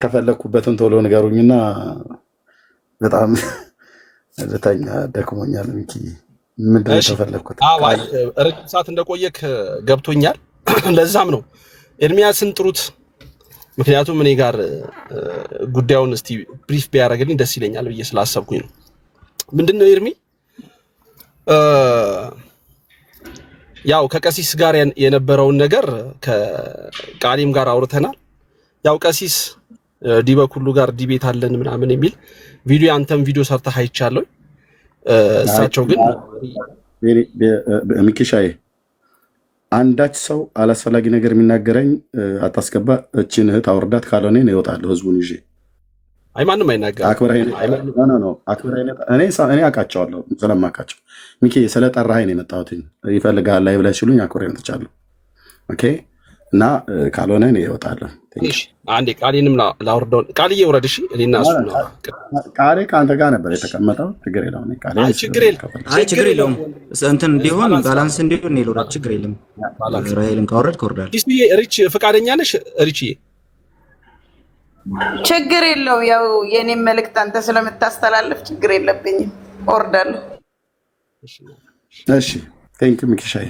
ከፈለኩበትን ቶሎ ንገሩኝና በጣም ልተኛ ደክሞኛል። ሚኪ ምንድን ነው ተፈለኩት? ረጅም ሰዓት እንደቆየክ ገብቶኛል። ለዛም ነው ኤርሚያስን ጥሩት። ምክንያቱም እኔ ጋር ጉዳዩን እስቲ ብሪፍ ቢያደርግልኝ ደስ ይለኛል ብዬ ስላሰብኩኝ ነው። ምንድነው ኤርሚ ያው ከቀሲስ ጋር የነበረውን ነገር ከቃሊም ጋር አውርተናል። ያው ቀሲስ ዲበኩሉ ጋር ዲቤት አለን ምናምን የሚል ቪዲዮ አንተም ቪዲዮ ሰርተህ አይቻለሁ። እሳቸው ግን ሚኪሻዬ አንዳች ሰው አላስፈላጊ ነገር የሚናገረኝ አታስገባ፣ እቺን እህት አውርዳት፣ ካልሆነ ነው ይወጣል ህዝቡን ይዤ። አይ ማንም አይናገር። እኔ አውቃቸዋለሁ ስለማውቃቸው። ሚኪ ስለጠራኸኝ ነው የመጣሁት። ይፈልጋል ላይ ብለህ ሲሉኝ አክብሬ መጥቻለሁ። ኦኬ እና ካልሆነ ነው ይወጣል። እሺ አንዴ ቃሌንም ላውርደው። ቃልዬ ውረድ። እሺ እኔና እሱ ነው። ቃሌ ከአንተ ጋር ነበር የተቀመጠው። ችግር የለውም። አይ ችግር የለውም። እንትን እንዲሆን ባላንስ እንዲሆን ነው ይሉራ። ችግር የለም። ራይልን ካወረድክ ዲስዬ ሪች ፈቃደኛ ነሽ? ሪችዬ ችግር የለው። ያው የኔን መልእክት አንተ ስለምታስተላልፍ ችግር የለብኝም። ወርዳለሁ። እሺ ቴንክ ዩ ሚኪሻዬ።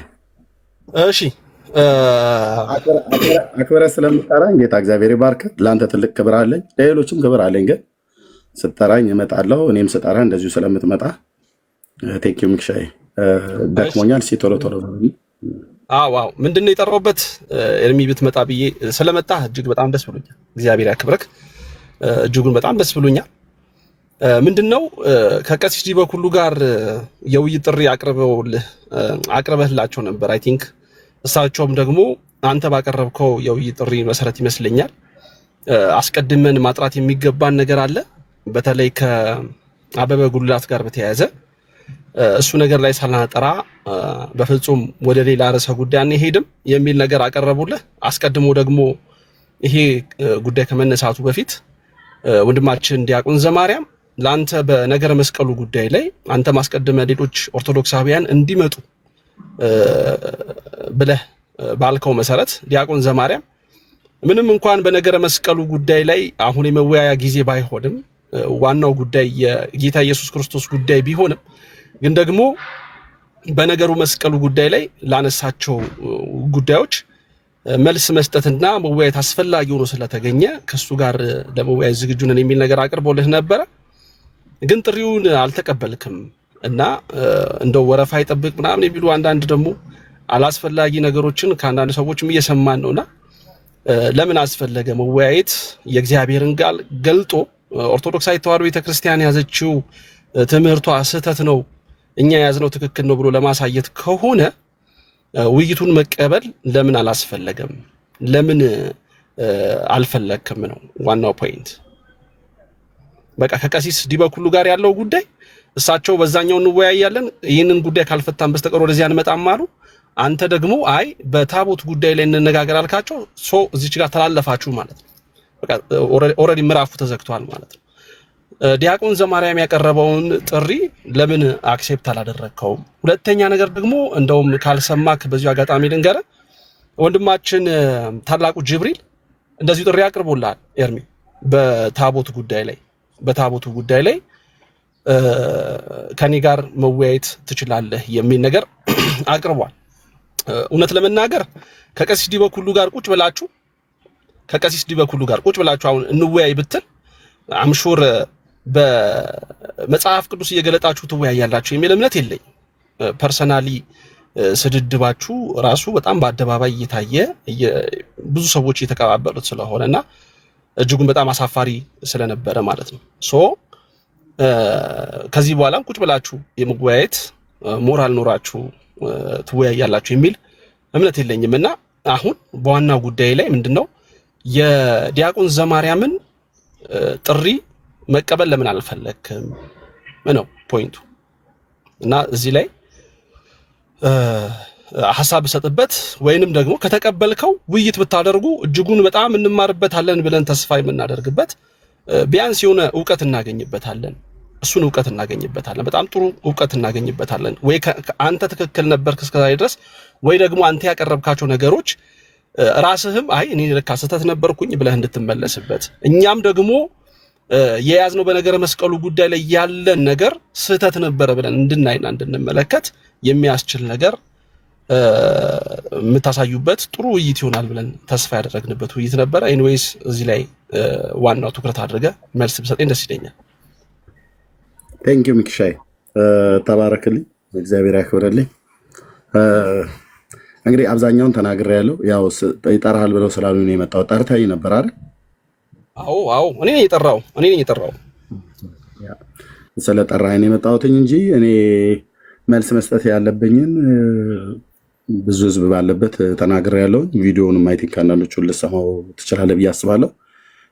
እሺ አክብረህ ስለምጠራኝ ጌታ እግዚአብሔር ይባርክ። ለአንተ ትልቅ ክብር አለኝ፣ ለሌሎችም ክብር አለኝ። ግን ስጠራኝ እመጣለሁ። እኔም ስጠራ እንደዚሁ ስለምትመጣ ቴንክ ዩ ሚኪሻዬ። ደክሞኛል። ቶሎ ቶሎ ዋው ምንድነው የጠራሁበት ኤርሚ ብትመጣ ብዬ ስለመጣ እጅግ በጣም ደስ ብሎኛል። እግዚአብሔር ያክብረክ። እጅጉን በጣም ደስ ብሎኛል። ምንድነው ከቀሲስ ዲበኩሉ ጋር የውይይት ጥሪ አቅርበህላቸው ነበር። አይ ቲንክ እሳቸውም ደግሞ አንተ ባቀረብከው የውይይት ጥሪ መሰረት ይመስለኛል አስቀድመን ማጥራት የሚገባን ነገር አለ። በተለይ ከአበበ ጉልላት ጋር በተያያዘ እሱ ነገር ላይ ሳናጠራ በፍጹም ወደ ሌላ ርዕሰ ጉዳይ አንሄድም የሚል ነገር አቀረቡልህ። አስቀድሞ ደግሞ ይሄ ጉዳይ ከመነሳቱ በፊት ወንድማችን ዲያቆን ዘማርያም ለአንተ በነገረ መስቀሉ ጉዳይ ላይ አንተ ማስቀድመ ሌሎች ኦርቶዶክሳውያን እንዲመጡ ብለህ ባልከው መሰረት ዲያቆን ዘማርያም ምንም እንኳን በነገረ መስቀሉ ጉዳይ ላይ አሁን የመወያያ ጊዜ ባይሆንም ዋናው ጉዳይ የጌታ ኢየሱስ ክርስቶስ ጉዳይ ቢሆንም ግን ደግሞ በነገሩ መስቀሉ ጉዳይ ላይ ላነሳቸው ጉዳዮች መልስ መስጠትና መወያየት አስፈላጊ ሆኖ ስለተገኘ ከሱ ጋር ለመወያየት ዝግጁ ነን የሚል ነገር አቅርቦልህ ነበረ። ግን ጥሪውን አልተቀበልክም እና እንደው ወረፋ ይጠብቅ ምናምን የሚሉ አንዳንድ ደግሞ አላስፈላጊ ነገሮችን ከአንዳንድ ሰዎችም እየሰማን ነውና ለምን አስፈለገ መወያየት? የእግዚአብሔርን ቃል ገልጦ ኦርቶዶክሳዊ ተዋሕዶ ቤተክርስቲያን ያዘችው ትምህርቷ ስህተት ነው፣ እኛ ያዝነው ትክክል ነው ብሎ ለማሳየት ከሆነ ውይይቱን መቀበል ለምን አላስፈለገም? ለምን አልፈለክም ነው ዋናው ፖይንት። በቃ ከቀሲስ ዲበኩሉ ጋር ያለው ጉዳይ እሳቸው በዛኛው እንወያያለን፣ ይህንን ጉዳይ ካልፈታን በስተቀር ወደዚያ አንመጣም አሉ። አንተ ደግሞ አይ በታቦት ጉዳይ ላይ እንነጋገር አልካቸው። እዚች ጋር ተላለፋችሁ ማለት ነው። በቃ ኦልሬዲ ምዕራፉ ተዘግቷል ማለት ነው። ዲያቆን ዘማርያም ያቀረበውን ጥሪ ለምን አክሴፕት አላደረግከውም? ሁለተኛ ነገር ደግሞ እንደውም ካልሰማክ በዚሁ አጋጣሚ ልንገርህ፣ ወንድማችን ታላቁ ጅብሪል እንደዚሁ ጥሪ አቅርቦልሃል ኤርሚ፣ በታቦቱ ጉዳይ ላይ ከኔ ጋር መወያየት ትችላለህ የሚል ነገር አቅርቧል። እውነት ለመናገር ከቀሲስ ዲበኩሉ ጋር ቁጭ ብላችሁ አሁን እንወያይ ብትል አምሹር በመጽሐፍ ቅዱስ እየገለጣችሁ ትወያያላችሁ የሚል እምነት የለኝ። ፐርሰናሊ ስድድባችሁ ራሱ በጣም በአደባባይ እየታየ ብዙ ሰዎች እየተቀባበሉት ስለሆነና እጅጉን በጣም አሳፋሪ ስለነበረ ማለት ነው። ከዚህ በኋላም ቁጭ ብላችሁ የመወያየት ሞራል ኖራችሁ ትወያያላችሁ የሚል እምነት የለኝም እና አሁን በዋና ጉዳይ ላይ ምንድነው የዲያቆን ዘማርያምን ጥሪ መቀበል ለምን አልፈለክም ነው ፖይንቱ። እና እዚህ ላይ ሐሳብ ሰጥበት ወይንም ደግሞ ከተቀበልከው ውይይት ብታደርጉ እጅጉን በጣም እንማርበታለን ብለን ተስፋ የምናደርግበት ቢያንስ የሆነ ዕውቀት እናገኝበታለን። እሱን ዕውቀት እናገኝበታለን። በጣም ጥሩ ዕውቀት እናገኝበታለን። ወይ አንተ ትክክል ነበርክ እስከዛሬ ድረስ ወይ ደግሞ አንተ ያቀረብካቸው ነገሮች ራስህም አይ እኔ ለካ ስህተት ነበርኩኝ ብለህ እንድትመለስበት እኛም ደግሞ የያዝነው በነገረ መስቀሉ ጉዳይ ላይ ያለን ነገር ስህተት ነበረ ብለን እንድናይና እንድንመለከት የሚያስችል ነገር የምታሳዩበት ጥሩ ውይይት ይሆናል ብለን ተስፋ ያደረግንበት ውይይት ነበረ። ኤኒዌይስ እዚህ ላይ ዋናው ትኩረት አድርገ መልስ ብሰጠኝ ደስ ይለኛል። ቴንክ ዩ ሚክሻይ፣ ተባረክልኝ፣ እግዚአብሔር ያክብረልኝ። እንግዲህ አብዛኛውን ተናግሬያለሁ። ያው ይጠራሃል ብለው ስላሉ ነው የመጣው። ጠርተኸኝ ነበር አይደል? አዎ እኔ ነኝ የጠራው ስለ ጠራኸኝ የመጣሁት እንጂ እኔ መልስ መስጠት ያለብኝን ብዙ ህዝብ ባለበት ተናግሬያለሁ። ቪዲዮውንም አይ ቲንክ አንዳንዶቹን ልሰማው ትችላለህ ብዬ አስባለሁ።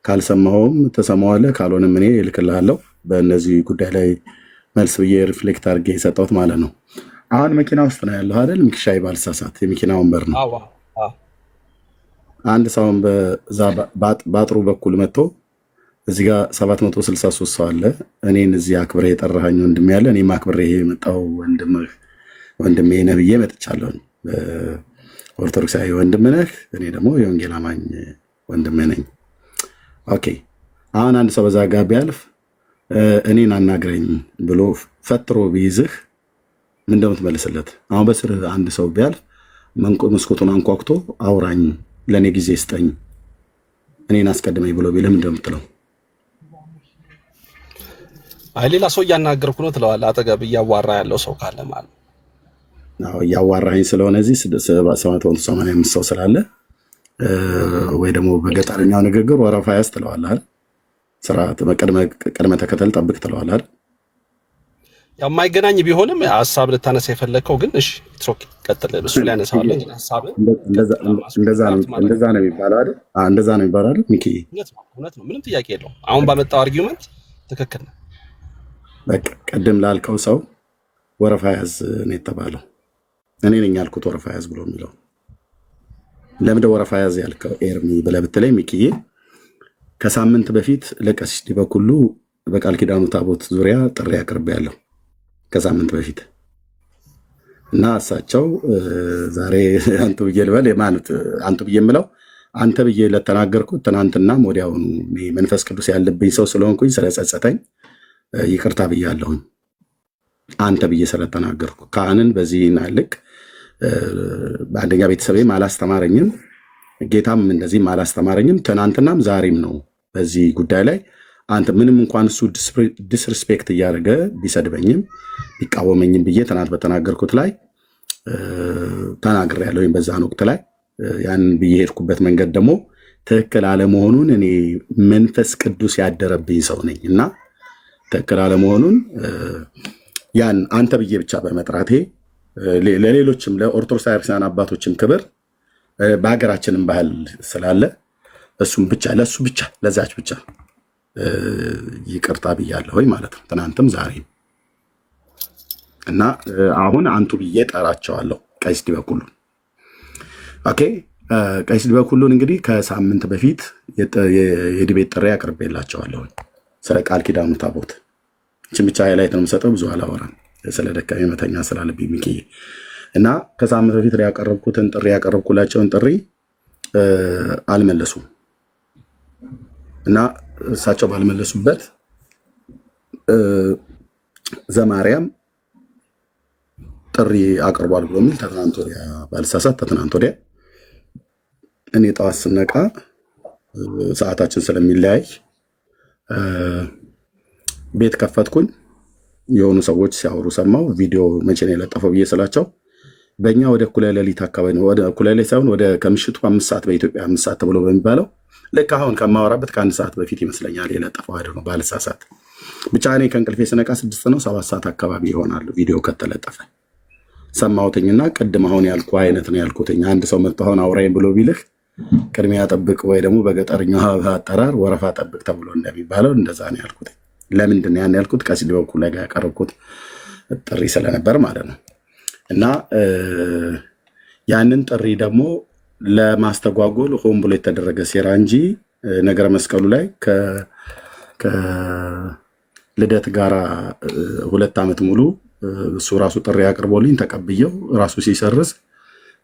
ካልሰማኸውም ትሰማዋለህ፣ ካልሆነም እኔ እልክልሃለሁ። በእነዚህ ጉዳይ ላይ መልስ ብዬ ሪፍሌክት አድርጌ የሰጠሁት ማለት ነው። አሁን መኪና ውስጥ ነው ያለው አይደል? ሚክሻይ ባልሳሳት የመኪና ወንበር ነው። አንድ ሰውን በዛ ባጥሩ በኩል መጥቶ እዚህ ጋር 763 ሰው አለ። እኔን እዚህ አክብሬ የጠራኸኝ ወንድሜ ያለ እኔም አክብሬ የመጣው ወንድሜ ነህ ብዬ መጥቻለሁ። ኦርቶዶክሳዊ ወንድም ነህ፣ እኔ ደግሞ የወንጌል አማኝ ወንድም ነኝ። ኦኬ። አሁን አንድ ሰው በዛ ጋር ቢያልፍ እኔን አናግረኝ ብሎ ፈጥሮ ቢይዝህ ምን እንደምትመልስለት? አሁን በስር አንድ ሰው ቢያልፍ መስኮቱን አንኳኩቶ አውራኝ፣ ለእኔ ጊዜ ስጠኝ፣ እኔን አስቀድመኝ ብሎ ቢልህ ምን እንደምትለው? አይ ሌላ ሰው እያናገርኩ ነው ትለዋለህ። አጠገብ እያዋራ ያለው ሰው ካለ ማለት ነው። እያዋራኝ ስለሆነ እዚህ 785 ሰው ስላለ ወይ ደግሞ በገጠርኛው ንግግር ወረፋ ያዝ ትለዋለህ አይደል? ስርዓት ቅድመ ተከተል ጠብቅ ትለዋለህ አይደል? ያው የማይገናኝ ቢሆንም ሀሳብ ልታነሳ የፈለግከው ግን እሺ ኦኬ ቀጥል። እሱ ላይ ያነሳዋለሁ። ሀሳብ እንደዛ ነው የሚባለው አይደል? እንደዛ ነው የሚባለው አይደል? ሚኪ እውነት ነው፣ ምንም ጥያቄ የለውም። አሁን ባመጣው አርጊውመንት ትክክል ነው። በቃ ቅድም ላልከው ሰው ወረፋ ያዝ ነው የተባለው። እኔ ነኝ ያልኩት ወረፋ ያዝ ብሎ የሚለው። ለምንድን ወረፋ ያዝ ያልከው ኤርሚ ብለህ ብትለኝ ሚኪዬ ከሳምንት በፊት ለቀሲስ ዲበኩሉ በቃል ኪዳኑ ታቦት ዙሪያ ጥሪ አቅርቤያለሁ ከሳምንት በፊት እና እሳቸው ዛሬ አንቱ ብዬ ልበል የማለት አንቱ ብዬ የምለው አንተ ብዬ ለተናገርኩት ትናንትናም ወዲያውኑ መንፈስ ቅዱስ ያለብኝ ሰው ስለሆንኩኝ ስለጸጸተኝ ይቅርታ ብያለሁኝ። አንተ ብዬ ስለተናገርኩ ካህንን በዚህ ልክ በአንደኛ ቤተሰቤም አላስተማረኝም፣ ጌታም እንደዚህም አላስተማረኝም። ትናንትናም ዛሬም ነው በዚህ ጉዳይ ላይ አንተ ምንም እንኳን እሱ ዲስሪስፔክት እያደረገ ቢሰድበኝም ቢቃወመኝም ብዬ ትናንት በተናገርኩት ላይ ተናግሬያለሁኝ። በዛን ወቅት ላይ ያን ብዬ ሄድኩበት መንገድ ደግሞ ትክክል አለመሆኑን እኔ መንፈስ ቅዱስ ያደረብኝ ሰው ነኝ እና ትክክል አለመሆኑን ያን አንተ ብዬ ብቻ በመጥራቴ ለሌሎችም ለኦርቶዶክሳውያን አባቶችም ክብር በሀገራችንም ባህል ስላለ እሱም ብቻ ለሱ ብቻ ለዛች ብቻ ይቅርታ ብያለሁኝ ማለት ነው፣ ትናንትም ዛሬም እና አሁን አንቱ ብዬ ጠራቸዋለሁ ቀሲስ ዲበኩሉን። ኦኬ ቀሲስ ዲበኩሉን እንግዲህ ከሳምንት በፊት የዲቤት ጥሪ አቅርቤላቸዋለሁኝ ስለ ቃል ኪዳኑ ታቦት። እችን ብቻ ሃይላይት ነው የምሰጠው፣ ብዙ አላወራም ስለ ደካሜ መተኛ ስላለብኝ ሚኪዬ። እና ከሳምንት በፊት ያቀረብኩላቸውን ጥሪ አልመለሱም እና እሳቸው ባልመለሱበት ዘማርያም ጥሪ አቅርቧል ብሎ የሚል ተትናንት ወዲያ ባልሳሳት ተትናንት ወዲያ እኔ ጠዋት ስነቃ ሰዓታችን ስለሚለያይ ቤት ከፈትኩኝ። የሆኑ ሰዎች ሲያወሩ ሰማው። ቪዲዮ መቼ ነው የለጠፈው ብዬ ስላቸው በእኛ ወደ እኩለ ሌሊት አካባቢ ነው፣ ወደ እኩለ ሌሊት ሳይሆን ወደ ከምሽቱ 5 ሰዓት በኢትዮጵያ 5 ሰዓት ተብሎ በሚባለው ልክ አሁን ከማወራበት ከ1 ሰዓት በፊት ይመስለኛል የለጠፈው አይደል ነው ባልሳሳት። ብቻ እኔ ከእንቅልፌ ስነቃ 6 ነው 7 ሰዓት አካባቢ ይሆናል ቪዲዮ ከተለጠፈ ሰማሁትኝና ቅድም አሁን ያልኩ አይነት ነው ያልኩትኝ። አንድ ሰው መጥቶ አሁን አውራኝ ብሎ ቢልህ ቅድሚያ ጠብቅ ወይ ደግሞ በገጠርኛው አጠራር ወረፋ ጠብቅ ተብሎ እንደሚባለው እንደዛ ነው ያልኩት። ለምንድን ነው ያን ያልኩት? ቀሲስ ዲበኩሉ ላይ ያቀረብኩት ጥሪ ስለነበር ማለት ነው። እና ያንን ጥሪ ደግሞ ለማስተጓጎል ሆን ብሎ የተደረገ ሴራ እንጂ ነገረ መስቀሉ ላይ ከልደት ጋራ 2 ዓመት ሙሉ እሱ ራሱ ጥሪ አቅርቦልኝ ተቀብየው ራሱ ሲሰርዝ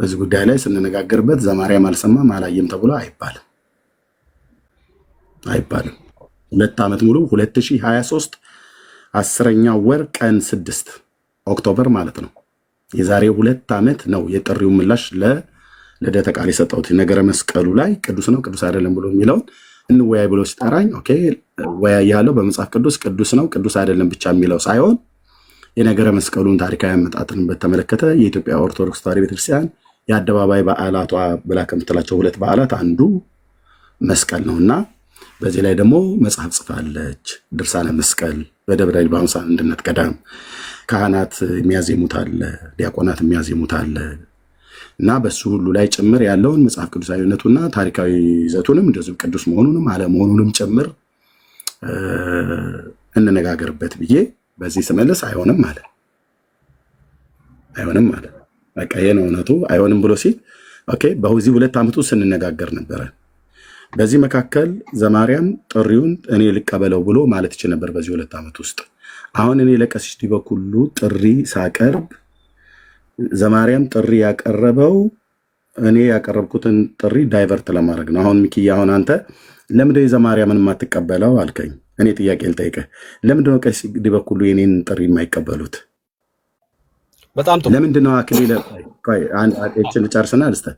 በዚህ ጉዳይ ላይ ስንነጋገርበት ዘማሪያም አልሰማም አላየም ተብሎ አይባልም። 2 ዓመት ሙሉ 2023 10ኛ ወር ቀን 6 ኦክቶበር ማለት ነው። የዛሬ 2 ዓመት ነው የጥሪው ምላሽ ለልደተ ቃል የሰጠሁት። ነገረ መስቀሉ ላይ ቅዱስ ነው ቅዱስ አይደለም ብሎ የሚለውን እንወያይ ብሎ ሲጠራኝ ኦኬ ወያይ ያለው በመጽሐፍ ቅዱስ ነው ቅዱስ አይደለም ብቻ የሚለው ሳይሆን የነገረ መስቀሉን ታሪካዊ አመጣጥን በተመለከተ የኢትዮጵያ ኦርቶዶክስ ተዋሕዶ ቤተክርስቲያን የአደባባይ በዓላቷ ብላ ከምትላቸው 2 በዓላት አንዱ መስቀል ነውና በዚህ ላይ ደግሞ መጽሐፍ ጽፋለች። ድርሳነ መስቀል በደብረ ሊባኖስ አንድነት ገዳም ካህናት የሚያዜሙት አለ፣ ዲያቆናት የሚያዜሙት አለ እና በሱ ሁሉ ላይ ጭምር ያለውን መጽሐፍ ቅዱሳዊነቱና ታሪካዊ ይዘቱንም እንደዚሁ ቅዱስ መሆኑንም አለመሆኑንም ጭምር እንነጋገርበት ብዬ በዚህ ስመለስ አይሆንም ማለት በቃ ይሄ ነው እውነቱ። አይሆንም ብሎ ሲል ኦኬ በዚህ 2 ዓመት ውስጥ ስንነጋገር ነበረ። በዚህ መካከል ዘማሪያም ጥሪውን እኔ ልቀበለው ብሎ ማለት ይችል ነበር በዚህ 2 ዓመት ውስጥ። አሁን እኔ ለቀሲስ ዲበኩሉ ጥሪ ሳቀርብ ዘማሪያም ጥሪ ያቀረበው እኔ ያቀረብኩትን ጥሪ ዳይቨርት ለማድረግ ነው። አሁን ሚኪ አሁን አንተ ለምንድነው ዘማሪያምን የማትቀበለው አልከኝ። እኔ ጥያቄ ልጠይቅህ፣ ለምንድነው ቀሲስ ዲበኩሉ የኔን ጥሪ የማይቀበሉት? በጣም ጥሩ። ለምንድነው አክሊለ እችን ጨርስና ልስተ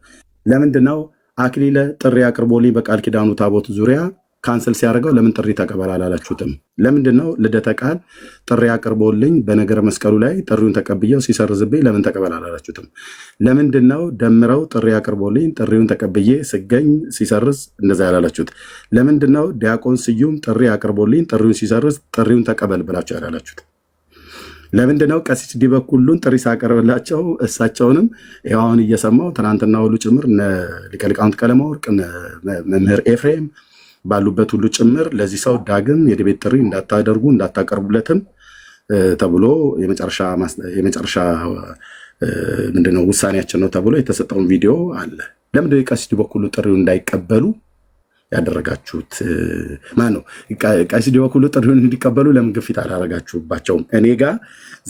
ለምንድነው አክሊለ ጥሪ አቅርቦልኝ በቃል ኪዳኑ ታቦት ዙሪያ ካንሰል ሲያደርገው ለምን ጥሪ ተቀበል አላላችሁትም? ለምንድነው ልደተ ቃል ጥሪ አቅርቦልኝ በነገረ መስቀሉ ላይ ጥሪውን ተቀብየው ሲሰርዝብኝ ለምን ተቀበል አላላችሁትም? ለምንድነው ደምረው ጥሪ አቅርቦልኝ ጥሪውን ተቀብዬ ስገኝ ሲሰርዝ እንደዛ ያላላችሁት? ለምንድነው ዲያቆን ስዩም ጥሪ አቅርቦልኝ ጥሪውን ሲሰርዝ ጥሪውን ተቀበል ብላችሁ ያላላችሁት? ለምንድነው ቀሲስ ዲበኩሉን ጥሪ ሳቀርብላቸው እሳቸውንም ይኸው አሁን እየሰማው ትናንትና ሁሉ ጭምር ሊቀ ሊቃውንት ቀለመወርቅ መምህር ኤፍሬም ባሉበት ሁሉ ጭምር ለዚህ ሰው ዳግም የቤት ጥሪ እንዳታደርጉ እንዳታቀርቡለትም ተብሎ የመጨረሻ ምንድነው ውሳኔያችን ነው ተብሎ የተሰጠውን ቪዲዮ አለ። ለምንድነው የቀሲስ ዲበኩሉ ጥሪውን እንዳይቀበሉ ያደረጋችሁት? ማን ነው ቀሲስ ዲበኩሉ ጥሪውን እንዲቀበሉ ለምን ግፊት አላደረጋችሁባቸውም? እኔ ጋር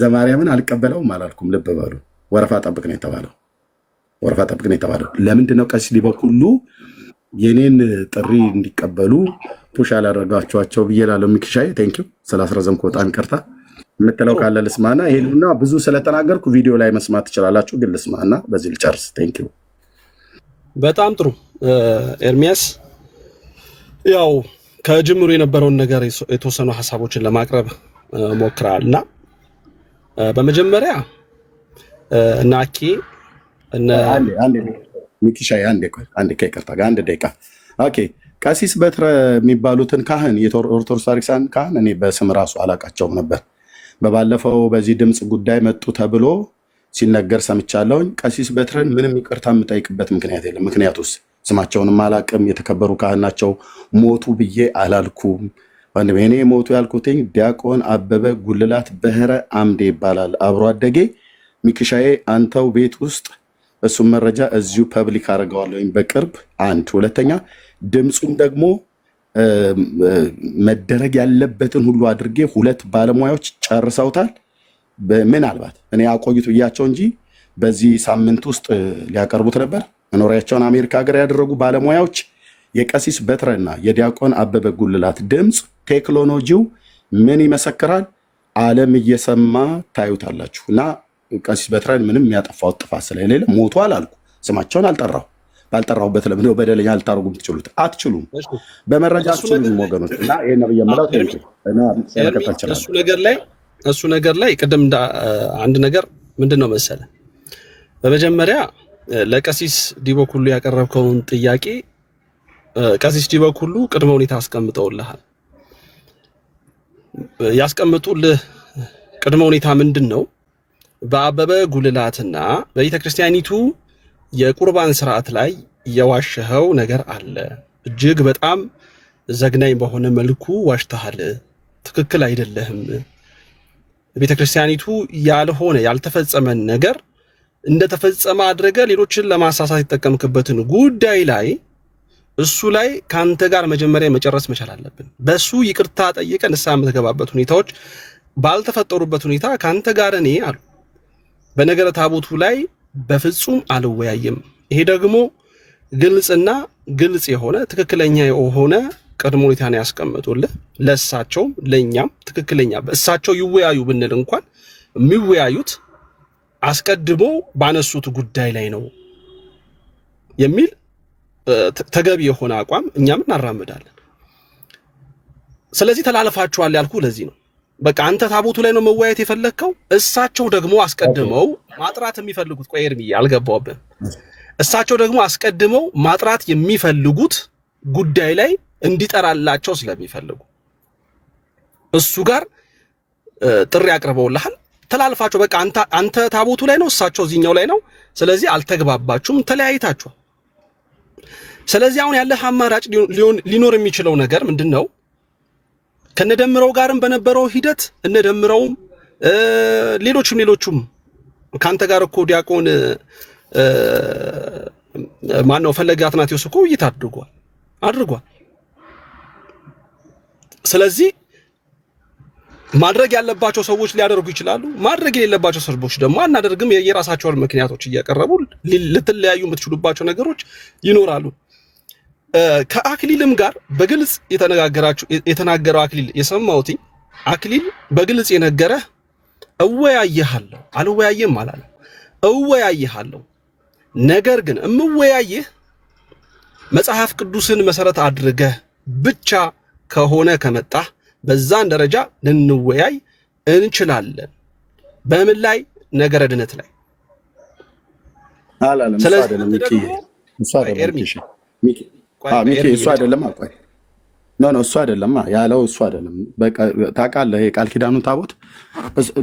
ዘማሪያምን አልቀበለውም አላልኩም። ልብ በሉ። ወረፋ ጠብቅ ነው የተባለው። ለምንድነው ቀሲስ ዲበኩሉ የኔን ጥሪ እንዲቀበሉ ፑሽ ያላደረጋችኋቸው ብዬ ላለው ሚክሻይ ቴንኪው ስላስረዘምኩ በጣም ይቅርታ። የምትለው ካለ ልስማና ይሄንና ብዙ ስለተናገርኩ ቪዲዮ ላይ መስማት ትችላላችሁ፣ ግን ልስማና በዚህ ልጨርስ። ቴንኪው። በጣም ጥሩ ኤርሚያስ፣ ያው ከጅምሩ የነበረውን ነገር የተወሰኑ ሀሳቦችን ለማቅረብ ሞክራልና በመጀመሪያ እና አኬ ሚኪሻይ አንድ ከይቅርታ ጋር 1 ደቂቃ ኦኬ። ቀሲስ በትረ የሚባሉትን ካህን የኦርቶዶክስ ታሪክሳን ካህን እኔ በስም ራሱ አላቃቸውም ነበር። በባለፈው በዚህ ድምፅ ጉዳይ መጡ ተብሎ ሲነገር ሰምቻለሁኝ። ቀሲስ በትረን ምንም ይቅርታ የምጠይቅበት ምክንያት የለም። ምክንያቱስ ስማቸውንም አላቅም፣ የተከበሩ ካህን ናቸው። ሞቱ ብዬ አላልኩም። እኔ ሞቱ ያልኩትኝ ዲያቆን አበበ ጉልላት በህረ አምዴ ይባላል አብሮ አደጌ። ሚክሻዬ አንተው ቤት ውስጥ እሱም መረጃ እዚሁ ፐብሊክ አድርገዋለሁ በቅርብ። 1 2ኛ ድምፁም ደግሞ መደረግ ያለበትን ሁሉ አድርጌ 2 ባለሙያዎች ጨርሰውታል። ምናልባት እኔ አቆይቱ ብያቸው እንጂ በዚህ ሳምንት ውስጥ ሊያቀርቡት ነበር። መኖሪያቸውን አሜሪካ ሀገር ያደረጉ ባለሙያዎች የቀሲስ በትረና የዲያቆን አበበ ጉልላት ድምፅ ቴክኖሎጂው ምን ይመሰክራል? ዓለም እየሰማ ታዩታላችሁ። እና ቀሲስ በትረን ምንም ያጠፋው ጥፋት ስለሌለ ሞቱ አላልኩ። ስማቸውን አልጠራሁ። ባልጠራሁበት ለምን በደለኛ አልታረጉም? ትችሉት አትችሉም? በመረጃ አትችሉም ወገኖች። እና ይሄ ነው የምለው። እሱ ነገር ላይ ቅድም አንድ ነገር ምንድነው መሰለ፣ በመጀመሪያ ለቀሲስ ዲበኩሉ ያቀረብከውን ጥያቄ ቀሲስ ዲበኩሉ ቅድመ ሁኔታ አስቀምጠውልሃል። ያስቀምጡልህ ቅድመ ሁኔታ ምንድነው? በአበበ ጉልላትና በቤተክርስቲያኒቱ የቁርባን ስርዓት ላይ የዋሸኸው ነገር አለ። እጅግ በጣም ዘግናኝ በሆነ መልኩ ዋሽተሃል። ትክክል አይደለህም። ቤተክርስቲያኒቱ ያልሆነ ያልተፈጸመን ነገር እንደተፈጸመ አድርገህ ሌሎችን ለማሳሳት የተጠቀምክበትን ጉዳይ ላይ እሱ ላይ ካንተ ጋር መጀመሪያ መጨረስ መቻል አለብን። በሱ ይቅርታ ጠይቀን ንስሐ የምትገባበት ሁኔታዎች ባልተፈጠሩበት ሁኔታ ካንተ ጋር እኔ አሉ በነገረ ታቦቱ ላይ በፍጹም አልወያይም። ይሄ ደግሞ ግልጽና ግልጽ የሆነ ትክክለኛ የሆነ ቅድመ ሁኔታን ያስቀምጡልህ። ለእሳቸውም ለእኛም ትክክለኛ እሳቸው ይወያዩ ብንል እንኳን የሚወያዩት አስቀድሞ ባነሱት ጉዳይ ላይ ነው የሚል ተገቢ የሆነ አቋም እኛም እናራምዳለን። ስለዚህ ተላለፋችኋል ያልኩ ለዚህ ነው። በቃ አንተ ታቦቱ ላይ ነው መወያየት የፈለግከው፣ እሳቸው ደግሞ አስቀድመው ማጥራት የሚፈልጉት ቆይ ኤርሚ አልገባውብህም። እሳቸው ደግሞ አስቀድመው ማጥራት የሚፈልጉት ጉዳይ ላይ እንዲጠራላቸው ስለሚፈልጉ እሱ ጋር ጥሪ አቅርበውልሃል። ተላልፋችሁ በቃ አንተ ታቦቱ ላይ ነው፣ እሳቸው እዚህኛው ላይ ነው። ስለዚህ አልተግባባችሁም፣ ተለያይታችኋል። ስለዚህ አሁን ያለህ አማራጭ ሊኖር የሚችለው ነገር ምንድን ነው? ከነደምረው ጋርም በነበረው ሂደት እነደምረውም ሌሎቹም ካንተ ጋር እኮ ዲያቆን ማነው ፈለገ አትናቴዎስ እኮ ውይይት አድርጓል። ስለዚህ ማድረግ ያለባቸው ሰዎች ሊያደርጉ ይችላሉ። ማድረግ የሌለባቸው ሰዎች ደግሞ አናደርግም የራሳቸውን ምክንያቶች እያቀረቡ ልትለያዩ የምትችሉባቸው ነገሮች ይኖራሉ። ከአክሊልም ጋር በግልጽ የተናገረው አክሊል የሰማሁት አክሊል በግልጽ የነገረህ እወያይሃለሁ አልወያይም አላለም። እወያይሃለሁ፣ ነገር ግን እምወያይህ መጽሐፍ ቅዱስን መሰረት አድርገህ ብቻ ከሆነ ከመጣህ በዛን ደረጃ ልንወያይ እንችላለን። በምን ላይ? ነገረ ድነት ላይ አላለም። እሱ አይደለም ሚኪ እሱ አይደለም አቋይ ኖ እሱ አይደለም ያለው እሱ አይደለም። በቃ ታውቃለህ፣ የቃል ኪዳኑ ታቦት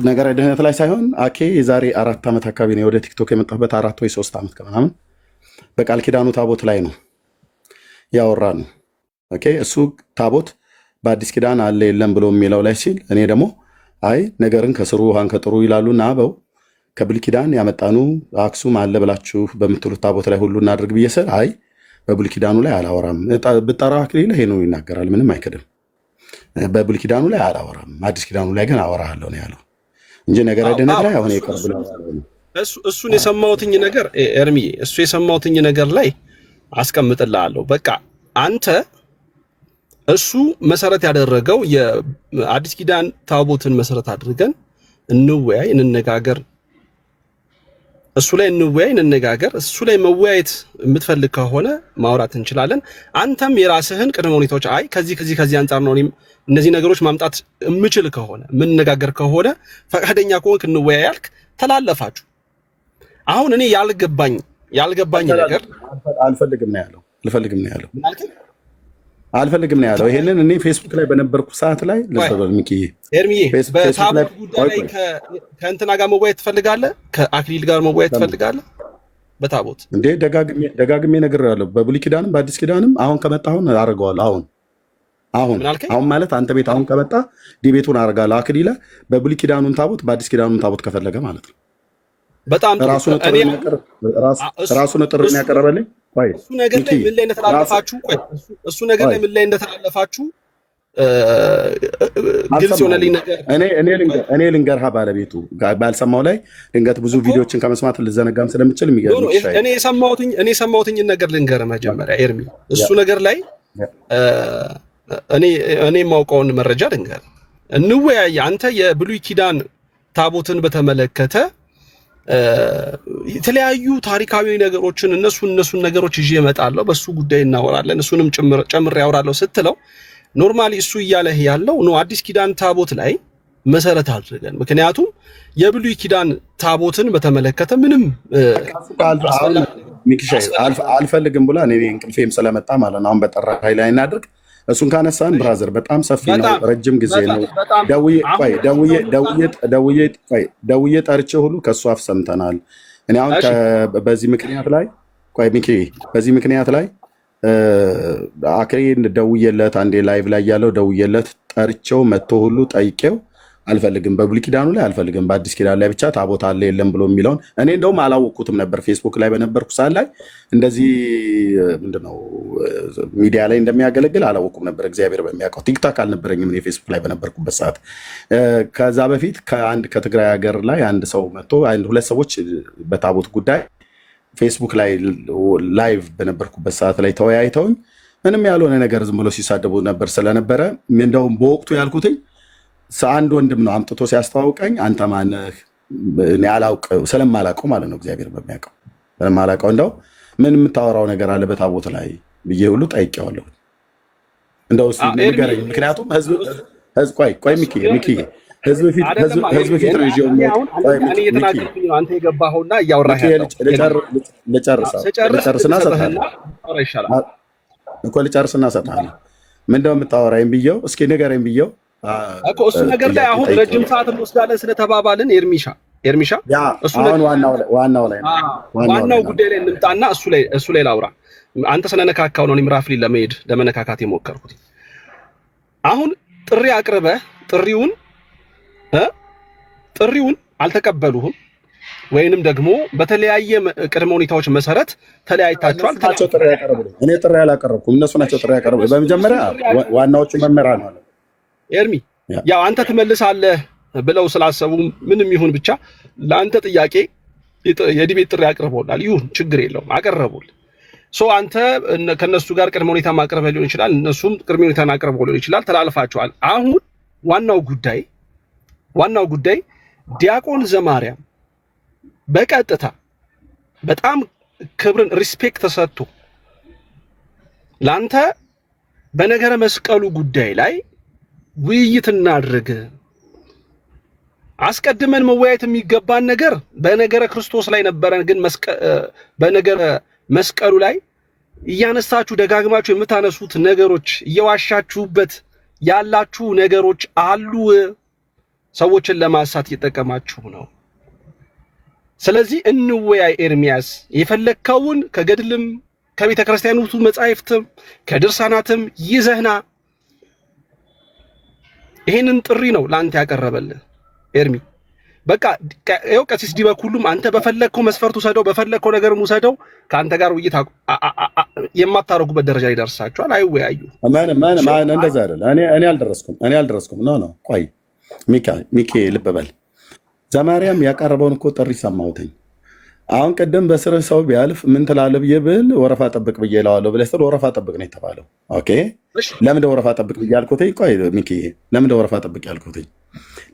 ነገረ ድህነት ላይ ሳይሆን አኬ የዛሬ 4 ዓመት አካባቢ ነው ወደ ቲክቶክ የመጣበት 4 ወይ 3 ዓመት ከምናምን በቃል ኪዳኑ ታቦት ላይ ነው ያወራ ነው። ኦኬ እሱ ታቦት በአዲስ ኪዳን አለ የለም ብሎ የሚለው ላይ ሲል እኔ ደግሞ አይ ነገርን ከስሩ ውሃን ከጥሩ ይላሉና አበው ከብሉይ ኪዳን ያመጣኑ አክሱም አለ ብላችሁ በምትሉት ታቦት ላይ ሁሉ እናድርግ ብዬ ስል አይ በብሉይ ኪዳኑ ላይ አላወራም። ብጠራው አክሊል ይሄ ነው ይናገራል፣ ምንም አይከድም። በብሉይ ኪዳኑ ላይ አላወራም፣ አዲስ ኪዳኑ ላይ ግን አወራለሁ ነው ያለው እንጂ ነገረ ድነት ላይ አሁን ይቀርብ ነው እሱን የሰማሁትኝ ነገር ኤርሚዬ፣ እሱ የሰማሁትኝ ነገር ላይ አስቀምጥልሃለሁ። በቃ አንተ እሱ መሰረት ያደረገው የአዲስ ኪዳን ታቦትን መሰረት አድርገን እንወያይ እንነጋገር፣ እሱ ላይ እንወያይ እንነጋገር። እሱ ላይ መወያየት የምትፈልግ ከሆነ ማውራት እንችላለን። አንተም የራስህን ቅድመ ሁኔታዎች አይ ከዚህ አንጻር ነው እነዚህ ነገሮች ማምጣት የምችል ከሆነ የምንነጋገር ከሆነ ፈቃደኛ ከሆንክ እንወያይ ያልክ ተላለፋችሁ። አሁን እኔ ያልገባኝ ነገር አልፈልግም ነው ያለው። ይሄንን እኔ ፌስቡክ ላይ በነበርኩ ሰዓት ላይ ሚኪ ኤርሚዬ በታቦት ጉዳይ ላይ ከእንትና ጋር መወያየት ትፈልጋለህ? ከአክሊል ጋር መወያየት ትፈልጋለህ? በታቦት እንዴ ደጋግሜ ነግሬሃለሁ። በብሉይ ኪዳንም በአዲስ ኪዳንም አሁን ከመጣ አደርገዋለሁ። አሁን ማለት አንተ ቤት አሁን ከመጣ ዲቤቱን አደርጋለሁ። አክሊል በብሉይ ኪዳኑን ታቦት በአዲስ ኪዳኑን ታቦት ከፈለገ ማለት ነው። በጣም ራሱ ነው ጥሪን ያቀረበልኝ። እሱ ነገር ላይ ምን ላይ እንደተላለፋችሁ ግልጽ ሆነልኝ ነገር እኔ ልንገርህ፣ ባለቤቱ ባልሰማው ላይ ድንገት ብዙ ቪዲዮዎችን ከመስማት ልዘነጋም ስለምችል የሚገርም እኔ የሰማሁትኝ ነገር ልንገርህ መጀመሪያ ኤርሚ። እሱ ነገር ላይ እኔ የማውቀውን መረጃ ልንገርህ። እንወያይ። አንተ የብሉይ ኪዳን ታቦትን በተመለከተ የተለያዩ ታሪካዊ ነገሮችን እነሱን ነገሮች ይዤ እመጣለሁ፣ በሱ ጉዳይ እናወራለን፣ እሱንም ጨምሬ ያወራለሁ ስትለው ኖርማሊ እሱ እያለህ ያለው ነው አዲስ ኪዳን ታቦት ላይ መሰረት አድርገን። ምክንያቱም የብሉይ ኪዳን ታቦትን በተመለከተ ምንም አልፈልግም ብላ እኔ እንቅልፌም ስለመጣ ማለት ነው። አሁን በጠራ ኃይል ላይ እናድርግ። እሱን ካነሳን ብራዘር በጣም ሰፊ ነው፣ ረጅም ጊዜ ነው። ደውዬ ጠርቼ ሁሉ ከእሱ አፍ ሰምተናል። እኔ አሁን በዚህ ምክንያት ላይ አክሬን ደውዬለት አንዴ ላይቭ ላይ ያለው ደውዬለት ጠርቼው መጥቶ ሁሉ ጠይቄው አልፈልግም፣ በብሉይ ኪዳኑ ላይ አልፈልግም፣ በአዲስ ኪዳን ላይ ብቻ ታቦት አለ የለም ብሎ የሚለውን እኔ እንደውም አላወቅኩትም ነበር። ፌስቡክ ላይ በነበርኩ ሰዓት ላይ እንደዚህ ምንድነው ሚዲያ ላይ እንደሚያገለግል አላወቅኩም ነበር። እግዚአብሔር በሚያውቀው ቲክታክ አልነበረኝም እኔ ፌስቡክ ላይ በነበርኩበት ሰዓት። ከዛ በፊት ከትግራይ ሀገር ላይ አንድ ሰው መጥቶ ሁለት ሰዎች በታቦት ጉዳይ ፌስቡክ ላይ ላይቭ በነበርኩበት ሰዓት ላይ ተወያይተውኝ ምንም ያልሆነ ነገር ዝም ብሎ ሲሳደቡ ነበር ስለነበረ እንደውም በወቅቱ ያልኩትኝ አንድ ወንድም ነው አምጥቶ ሲያስተዋውቀኝ አንተ ማነህ? እኔ ስለማላውቀው ማለት ነው እግዚአብሔር በሚያውቀው ስለማላውቀው እንደው ምን የምታወራው ነገር አለ በታቦት ላይ ብዬ ሁሉ ጠይቄዋለሁ። እንደው እሱ ንገረኝ። ምክንያቱም ህዝብ ቆይ ሚኪ ህዝብ ፊት ነው ይዤው አንተ የገባኸውና እያወራህ ያለው ልጨርስና እሰጥሃለሁ። ምንድነው የምታወራኝ ብዬው እስኪ ንገረኝ ብዬው እኮ እሱ ነገር ላይ አሁን ረጅም ሰዓት እንወስዳለን ስለተባባልን ኤርሚሻ እሱ ዋናው ጉዳይ ላይ እንምጣና እሱ ላይ ላውራ። አንተ ስለነካካው ነው እኔም ራፍሊ ለመነካካት የሞከርኩት። አሁን ጥሪ አቅርበህ ጥሪውን አልተቀበሉህም ወይንም ደግሞ በተለያየ ቅድመ ሁኔታዎች መሰረት ተለያይታችኋል። እኔ ጥሪ አላቀረብኩም፣ እነሱ ናቸው ጥሪ ያቀረቡት። በመጀመሪያ ዋናዎቹ መምህራን ነው ኤርሚ ያው አንተ ትመልሳለህ ብለው ስላሰቡ ምንም ይሁን ብቻ ለአንተ ጥያቄ የዲቤት ጥሪ አቅርበውላል። ይሁን ችግር የለውም አቀረቡል። አንተ ከነሱ ጋር ቅድመ ሁኔታ ማቅረብ ሊሆን ይችላል፣ እነሱም ቅድመ ሁኔታን አቅርበው ሊሆን ይችላል። ተላልፋችኋል። አሁን ዋናው ጉዳይ ዲያቆን ዘማርያም በቀጥታ በጣም ክብርን ሪስፔክት ተሰጥቶ ላንተ በነገረ መስቀሉ ጉዳይ ላይ ውይይት እናድርግ። አስቀድመን መወያየት የሚገባን ነገር በነገረ ክርስቶስ ላይ ነበረን፣ ግን በነገረ መስቀሉ ላይ እያነሳችሁ ደጋግማችሁ የምታነሱት ነገሮች እየዋሻችሁበት ያላችሁ ነገሮች አሉ። ሰዎችን ለማሳት እየተጠቀማችሁ ነው። ስለዚህ እንወያይ። ኤርሚያስ የፈለከውን ከገድልም ከቤተ ክርስቲያኑ መጻሕፍትም ከድርሳናትም ይዘህና ይሄንን ጥሪ ነው ላንተ ያቀረበልህ ኤርሚ። በቃ ይኸው ቀሲስ ዲበኩሉም አንተ በፈለከው መስፈርቱ ሰደው በፈለከው ነገርም ውሰደው ከአንተ ጋር ውይይት የማታረጉበት ደረጃ ላይ ደርሳችኋል። አይወያዩ ማን እንደዛ አይደለም። እኔ አልደረስኩም። ኖ ቆይ ሚኪ ልብ በል። ዘማርያም ያቀረበውን እኮ ጥሪ ሰማሁትኝ። አሁን ቅድም በስርህ ሰው ቢያልፍ ምን ትላለህ ብዬ ብል ወረፋ ጠብቅ ብዬ እለዋለሁ ብለህ ስትል ወረፋ ጠብቅ ነው የተባለው። ኦኬ ለምን ወረፋ ጠብቅ ብዬ አልኩትኝ? ቆይ ሚኪ ለምን ወረፋ ጠብቅ ያልኩትኝ?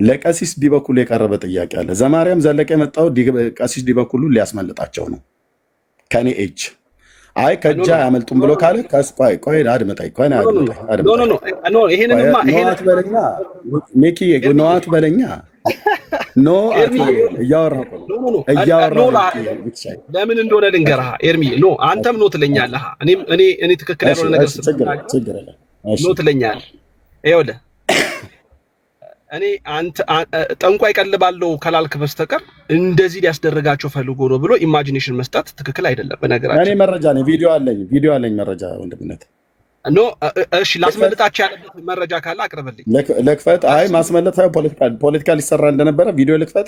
ለቀሲስ ዲበኩሉ የቀረበ ጥያቄ አለ። ዘማርያም ዘለቀ የመጣው ቀሲስ ዲበኩሉ ሊያስመልጣቸው ነው ከኔ እጅ። አይ ከእጅ አያመልጡም ብሎ ካለ ቆይ አድምጠኝ። ነዋት በለኛ ሚኪ ነዋት በለኛ ኖ እያወራሁ ለምን እንደሆነ ልንገርህ ኤርሚ። አንተም ኖ ትለኛለህ፣ እኔ ትክክል ያልሆነ ነገር ኖ ትለኛለህ። ይኸውልህ እኔ ጠንቋይ ቀልባለሁ ካላልክ በስተቀር እንደዚህ ሊያስደርጋቸው ፈልጎ ነው ብሎ ኢማጂኔሽን መስጠት ትክክል አይደለም። በነገራችን እኔ መረጃ ነኝ፣ ቪዲዮ አለኝ መረጃ ወንድምነት። እሺ ላስመልጣቸው ያለበት መረጃ ካለ አቅርብልኝ። ልክፈት? አይ ማስመለጥ ፖለቲካ ሊሰራ እንደነበረ ቪዲዮ ልክፈት?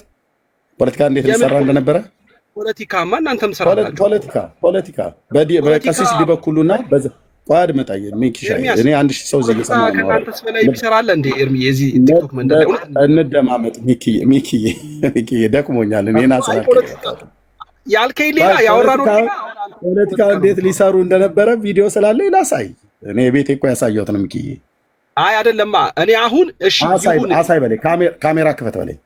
ፖለቲካ እንዴት ሊሰራ እንደነበረ ፖለቲካማ እናንተም ሰራላችሁ። ፖለቲካ በቀሲስ ዲበኩሉና ቋድ መጣይ እኔ 1000 ሰው እዚህ እየሰማ ነው። ከአንተስ በላይ ይሰራል እንዴ ኤርሚ? የዚህ ቲክቶክ መንደር እንደማመጥ ሚኪ ደክሞኛል። እኔና ያልከኝ ሌላ ያወራነው ፖለቲካ እንዴት ሊሰሩ እንደነበረ ቪዲዮ ስላለ ላሳይ። እኔ ቤቴ እኮ ያሳየሁት ነው ሚኪ። አይ አይደለማ። እኔ አሁን እሺ አሳይ በላይ ካሜራ ክፈት በላይ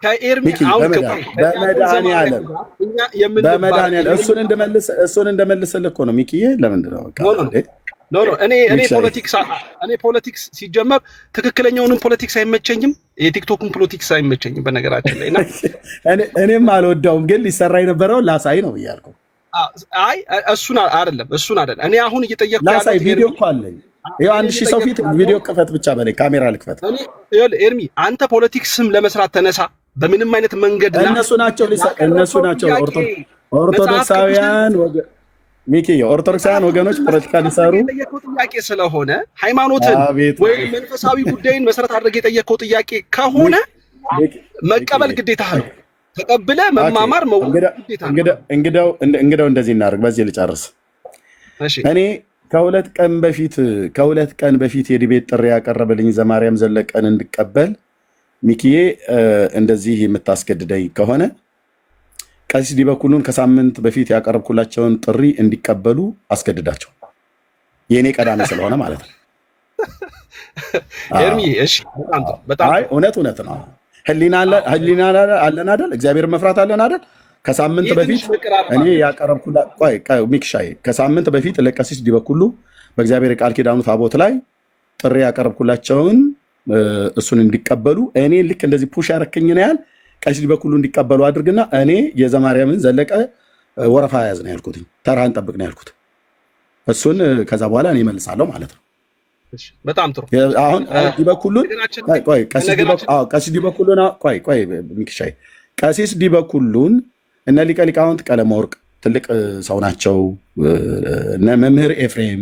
ከኤርሚ አሁን በመድኃኒዓለም እሱን እንደመልስልህ እኮ ነው ሚኪዬ። ለምንድን ነው እኔ ፖለቲክስ ሲጀመር ትክክለኛውንም ፖለቲክስ አይመቸኝም፣ የቲክቶክን ፖለቲክስ አይመቸኝም በነገራችን ላይ። እኔም አልወዳውም፣ ግን ሊሰራ የነበረው ላሳይ ነው እያልኩ። አይ እሱን አይደለም እኔ አሁን እየጠየቅኩ ላሳይ ቪዲዮ እኮ አለኝ። ይኸው 1000 ሰው ፊት ቪዲዮ ክፈት ብቻ በላይ ካሜራ ልክፈት። ኤርሚ አንተ ፖለቲክስም ለመስራት ተነሳ። በምንም አይነት መንገድ እነሱ ናቸው ኦርቶዶክሳውያን ሚኪ የኦርቶዶክሳውያን ወገኖች ፖለቲካ ሊሰሩ የጠየቀው ጥያቄ ስለሆነ ሃይማኖትን ወይም መንፈሳዊ ጉዳይን መሰረት አድርገህ የጠየቀው ጥያቄ ከሆነ መቀበል ግዴታ ነው። ተቀብለ መማማር ግዴታ ነው። እንግዳው እንደዚህ እናደርግ። በዚህ ልጨርስ። እኔ ከሁለት ቀን በፊት የዲቤት ጥሪ ያቀረበልኝ ዘማርያም ዘለቀን እንድቀበል ሚኪዬ እንደዚህ የምታስገድደኝ ከሆነ ቀሲስ ዲበኩሉን ከሳምንት በፊት ያቀረብኩላቸውን ጥሪ እንዲቀበሉ አስገድዳቸው። የእኔ ቀዳሚ ስለሆነ ማለት ነው። አይ እውነት ነው። ህሊና አለን አይደል? እግዚአብሔር መፍራት አለን አይደል? ከሳምንት በፊት እኔ ከሳምንት በፊት ለቀሲስ ዲበኩሉ በእግዚአብሔር የቃል ኪዳኑ ታቦት ላይ ጥሪ ያቀረብኩላቸውን እሱን እንዲቀበሉ እኔ ልክ እንደዚህ ፑሽ ያረከኝን ያህል ቀሲስ ዲበኩሉ እንዲቀበሉ አድርግና እኔ የዘማርያምን ዘለቀ ወረፋ ያዝ ነው ያልኩት። ተራህን ጠብቅ ነው ያልኩት። እሱን ከዛ በኋላ እኔ እመልሳለሁ ማለት ነው። በጣም ጥሩ። አሁን ዲበኩሉን ቀሲስ ዲበኩሉን ሚክሻይ ቀሲስ ዲበኩሉን እነ ሊቀ ሊቃውንት ቀለመወርቅ ትልቅ ሰው ናቸው። እነ መምህር ኤፍሬም፣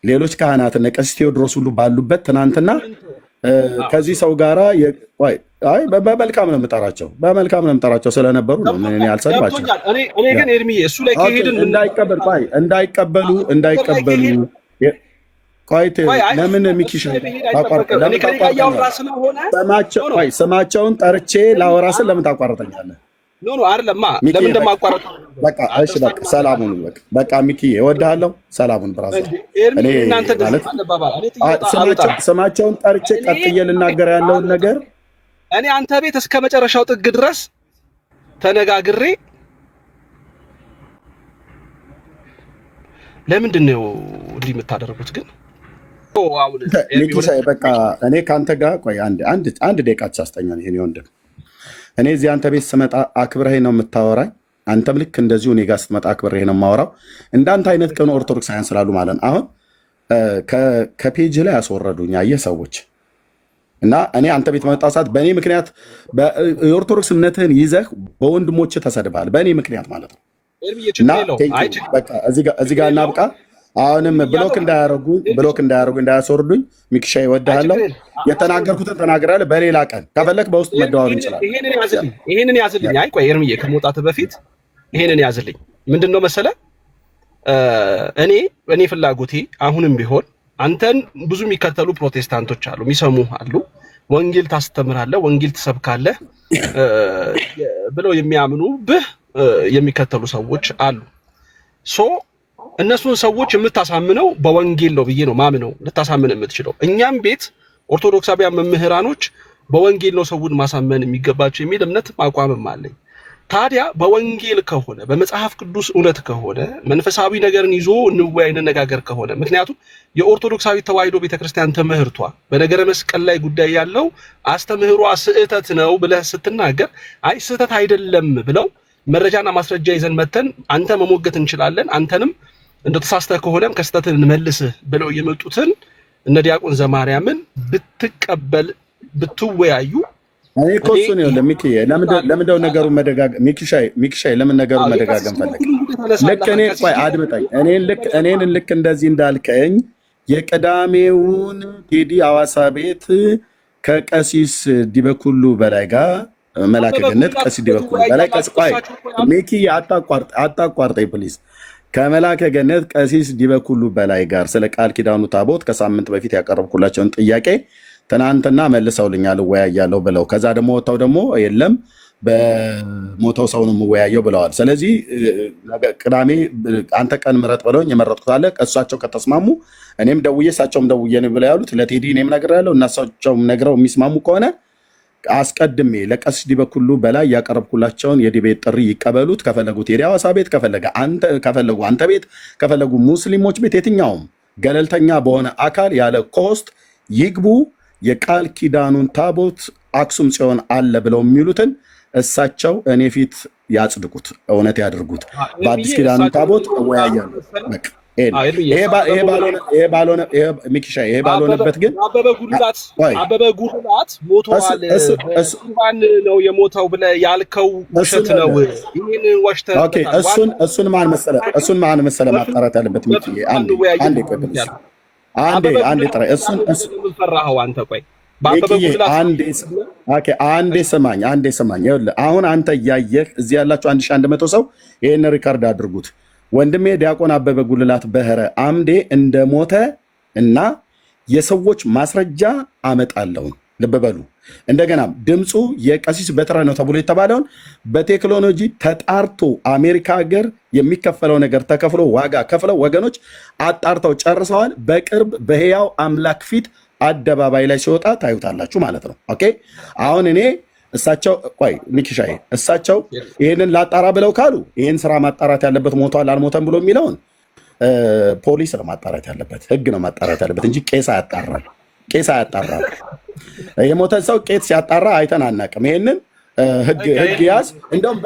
ሌሎች ካህናት እነ ቀሲስ ቴዎድሮስ ሁሉ ባሉበት ትናንትና ከዚህ ሰው ጋራ በመልካም ነው የምጠራቸው ስለነበሩ ነው። እኔ አልሰድባቸው። እኔ ግን ኤርሚዬ እሱ ላይ ከሄድን እንዳይቀበሉ ለምን ሚኪሻ ስማቸውን ጠርቼ ላወራ ስል ለምን ታቋርጠኛለህ? ኖ አይደለማ። ለምን እንደማቋረጥ በቃ እሺ፣ በቃ ሰላሙን በቃ ሚኪ እወድሃለሁ። ሰላሙን ብራዘር፣ እኔ ማለት ስማቸውን ጠርቼ ቀጥዬ ልናገር ያለውን ነገር እኔ አንተ ቤት እስከ መጨረሻው ጥግ ድረስ ተነጋግሬ ለምንድን ነው እንዲህ የምታደርጉት ግን? በቃ እኔ ከአንተ ጋር ቆይ አንድ ደቂቃ አስጠኛል። ይሄን ወንድም እኔ እዚህ አንተ ቤት ስመጣ አክብረኸኝ ነው የምታወራኝ። አንተም ልክ እንደዚሁ እኔ ጋር ስትመጣ አክብረኸኝ ነው የማወራው። እንዳንተ አይነት ቀኑ ኦርቶዶክሳውያን ስላሉ ማለት አሁን ከፔጅ ላይ ያስወረዱኝ አየህ ሰዎች እና እኔ አንተ ቤት መጣ ሰዓት በእኔ ምክንያት የኦርቶዶክስ እምነትህን ይዘህ በወንድሞች ተሰድበሃል። በእኔ ምክንያት ማለት ነው። እና እዚህ ጋር እናብቃ። አሁንም ብሎክ እንዳያደርጉ እንዳያስወርዱኝ። ሚክሻ ይወድሃለሁ። የተናገርኩትን ተናግራለህ። በሌላ ቀን ከፈለክ በውስጥ መደዋወል እንችላለን። ይሄንን ያዝልኝ። አይ ቆይ ኤርምዬ ከመውጣት በፊት ይሄንን ያዝልኝ። ምንድነው መሰለ እኔ ፍላጎቴ አሁንም ቢሆን አንተን ብዙ የሚከተሉ ፕሮቴስታንቶች አሉ፣ የሚሰሙ አሉ። ወንጌል ታስተምራለህ፣ ወንጌል ትሰብካለህ ብለው የሚያምኑብህ የሚከተሉ ሰዎች አሉ። እነሱን ሰዎች የምታሳምነው በወንጌል ነው ብዬ ነው ማምነው። ልታሳምን የምትችለው እኛም ቤት ኦርቶዶክሳውያን መምህራኖች በወንጌል ነው ሰውን ማሳመን የሚገባቸው የሚል እምነት አቋምም አለኝ። ታዲያ በወንጌል ከሆነ በመጽሐፍ ቅዱስ እውነት ከሆነ መንፈሳዊ ነገርን ይዞ እንወያይ እንነጋገር ከሆነ ምክንያቱም የኦርቶዶክሳዊ ተዋሕዶ ቤተክርስቲያን ትምህርቷ በነገረ መስቀል ላይ ጉዳይ ያለው አስተምህሯ ስህተት ነው ብለህ ስትናገር አይ ስህተት አይደለም ብለው መረጃና ማስረጃ ይዘን መተን አንተ መሞገት እንችላለን፣ አንተንም እንደተሳስተህ ከሆነም ከስተትን እንመልስህ ብለው የመጡትን እነ ዲያቆን ዘማርያምን ብትቀበል ብትወያዩ እኔ እኮ እሱን ይኸውልህ ሚኪዬ፣ ለምንድነው ነገሩ መደጋገም? ሚኪሻይ ለምን ነገሩ መደጋገም ፈለግ? ልክ እኔ ቆይ አድምጠኝ። እኔን ልክ እንደዚህ እንዳልከኝ የቀዳሜውን ቴዲ ሐዋሳ ቤት ከቀሲስ ዲበኩሉ በላይ ጋር መላከ ገነት ቀሲስ ዲበኩሉ በላይ ቆይ ሚኪዬ አታቋርጠኝ ፕሊዝ። ከመላከ ገነት ቀሲስ ዲበኩሉ በላይ ጋር ስለ ቃል ኪዳኑ ታቦት ከሳምንት በፊት ያቀረብኩላቸውን ጥያቄ ትናንትና መልሰውልኛል እወያያለሁ ብለው ከዛ ደግሞ ወጣው ደግሞ የለም በሞተው ሰው ነው የምወያየው ብለዋል። ስለዚህ ቅዳሜ አንተ ቀን ምረጥ ብለውኝ የመረጥኩት አለ። እሳቸው ከተስማሙ እኔም ደውዬ እሳቸውም ደውዬ ነው ብለው ያሉት ለቴዲ እኔም ነግሬያለሁ እና እሳቸውም ነግረው የሚስማሙ ከሆነ አስቀድሜ ለቀሲስ ዲበኩሉ በላይ ያቀረብኩላቸውን የዲቤት ጥሪ ይቀበሉት። ከፈለጉ ቴዲ ሐዋሳ ቤት ከፈለጉ አንተ ቤት ከፈለጉ ሙስሊሞች ቤት የትኛውም ገለልተኛ በሆነ አካል ያለ ኮስት ይግቡ። የቃል ኪዳኑን ታቦት አክሱም ጽዮን አለ ብለው የሚሉትን እሳቸው እኔ ፊት ያጽድቁት፣ እውነት ያድርጉት። በአዲስ ኪዳኑን ታቦት እወያያለሁ። ሚኪሻ ይሄ ባልሆነበት ግን አበበ ጉልላት ሞቷል። ቁርባን ነው የሞተው ብለህ ያልከው ውሸት ነው። ይሄን ወሽተህ እሱን ማን መሰለ ማጣራት ያለበት ሚኪ አንዴ ጥራ እሱን ፈራኸው አንተ። ቆይ አንዴ ስማኝ። ይኸውልህ አሁን አንተ እያየህ እዚህ ያላችሁ 1100 ሰው ይሄን ሪካርድ አድርጉት። ወንድሜ ዲያቆን አበበ ጉልላት በህረ አምዴ እንደሞተ እና የሰዎች ማስረጃ አመጣለሁ። ልብ በሉ። እንደገና ድምፁ የቀሲስ በትረ ነው ተብሎ የተባለውን በቴክኖሎጂ ተጣርቶ አሜሪካ ሀገር የሚከፈለው ነገር ተከፍሎ ዋጋ ከፍለው ወገኖች አጣርተው ጨርሰዋል። በቅርብ በህያው አምላክ ፊት አደባባይ ላይ ሲወጣ ታዩታላችሁ ማለት ነው። ኦኬ አሁን እኔ እሳቸው ሚኪሻዬ እሳቸው ይሄንን ላጣራ ብለው ካሉ ይሄን ስራ ማጣራት ያለበት ሞቷል አልሞተም ብሎ የሚለውን ፖሊስ ነው ማጣራት ያለበት፣ ህግ ነው ማጣራት ያለበት እንጂ ቄስ አያጣራም። የሞተ ሰው ቄስ ሲያጣራ አይተን አናውቅም። ይሄንን ህግ ያዝ። እንደውም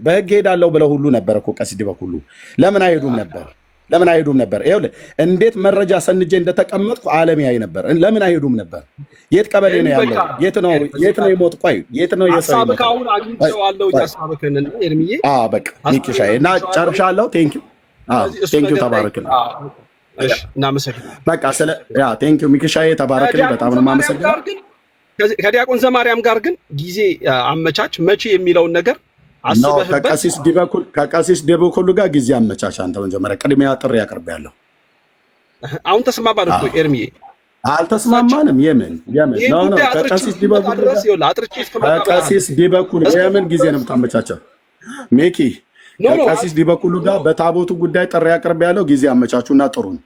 በህግ ሄዳለሁ ብለው ሁሉ ነበር እኮ ቀሲስ ዲበኩሉ ለምን አይሄዱም ነበር? ይኸውልህ እንዴት መረጃ ሰንጄ እንደተቀመጥኩ ዓለም ያይ ነበር። ለምን አይሄዱም ነበር? የት ቀበሌ ነው ያለው? የት ነው የሞት? የት ነው የሰው ሐሳብህ አሁን አግኝቼዋለሁ። ሐሳብህን ኤርሚዬ በቃ ሚኪሻዬ እና ጨርሻለሁ። ቴንኪው ተባረክልኝ። እሺ እናመሰግናለን። በቃ ቴንኪው ሚኪሻዬ ተባረክልኝ። በጣም ነው የማመሰግነው። ከዲያቆን ዘማርያም ጋር ግን ጊዜ አመቻች መቼ የሚለውን ነገር ከቀሲስ ዲበኩሉ ጋር ጊዜ አመቻች። አንተ መጀመሪያ ቅድሚያ ጥሪ አቅርቤያለሁ። አሁን ተስማማን እኮ ኤርሚዬ። አልተስማማንም። የምን ከቀሲስ ዲበኩሉ የምን ጊዜ ነው የምታመቻቸው? ሜኪ ከቀሲስ ዲበኩሉ ጋር በታቦቱ ጉዳይ ጥሪ አቅርቤያለሁ። ጊዜ አመቻቹና ጥሩን።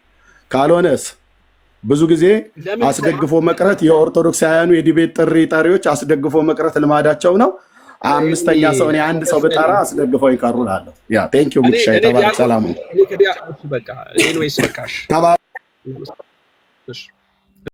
ካልሆነስ ብዙ ጊዜ አስደግፎ መቅረት የኦርቶዶክሳውያኑ የዲቤት ጥሪ ጠሪዎች አስደግፎ መቅረት ልማዳቸው ነው። አምስተኛ ሰው እኔ አንድ ሰው ብጠራ አስደግፈው ይቀሩ እላለሁ። ያ ቴንኪው ሚኪሻ ተባረክ። ሰላም ነው።